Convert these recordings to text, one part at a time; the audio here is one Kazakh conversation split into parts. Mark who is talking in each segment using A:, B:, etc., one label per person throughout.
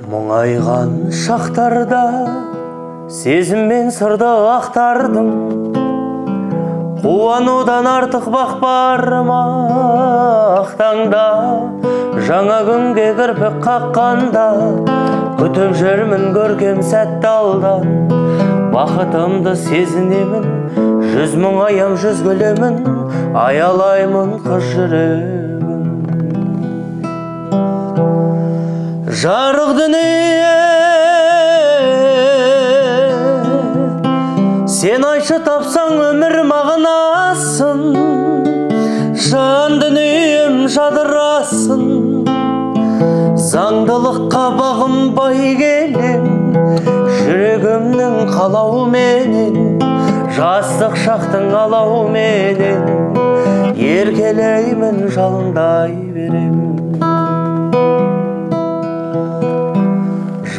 A: Мұңайған шақтарда сезім мен сырды ақтардым. Қуанудан артық бақ бар ма ақтаңда? Жаңа күнге кірпік қаққанда күтіп жүрмін көркем сәтті алдан. Бақытымды сезінемін, 100 мың аям 100 гүлемін, аялаймын қыз жүрегін. Жарық дүние, сен айтшы тапсаң өмір мағынасын, жан дүнием жадырасын. Заңдылыққа бағынбай келем, жүрегімнің қалауыменен, жастық шақтың алауыменен, еркелеймін жалындай берем.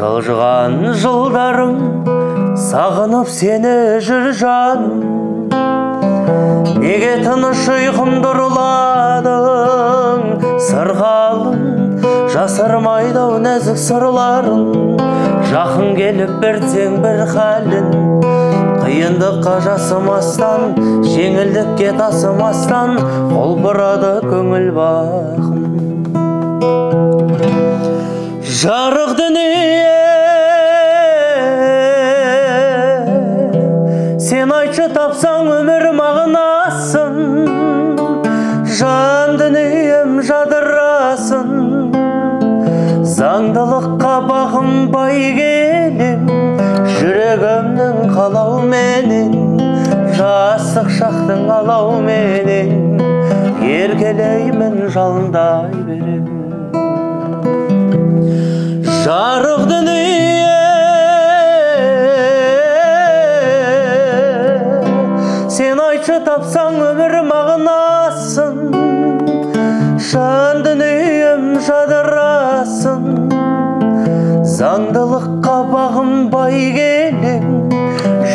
A: Жылжыған жылдарым, сағынып сені жүр жаным. Неге тыныш ұйқымды ұрладың, сырғалым, жасырмайды-ау нәзік сырларын. Жақын келіп берсең бір халін, қиындыққа жасымастан, жеңілдікке тасымастан, құлпырады көңіл бақым. Жарық дүние, сен айтшы тапсаң өмір мағынасын, жан дүнием жадырасын. Заңдылыққа бағынбай келем, жүрегімнің қалауыменен, жастық шақтың алауыменен, еркелеймін жалындай берем. Жарық дүние, сен айтшы тапсаң өмір мағынасын, жан дүнием жадырасын. Заңдылыққа бағынбай келем,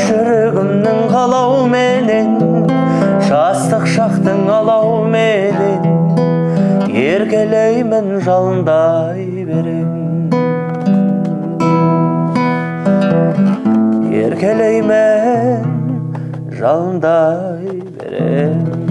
A: жүрегімнің қалауыменен, жастық шақтың алауыменен, еркелеймін жалындай берем. Еркелеймін жалындай берем.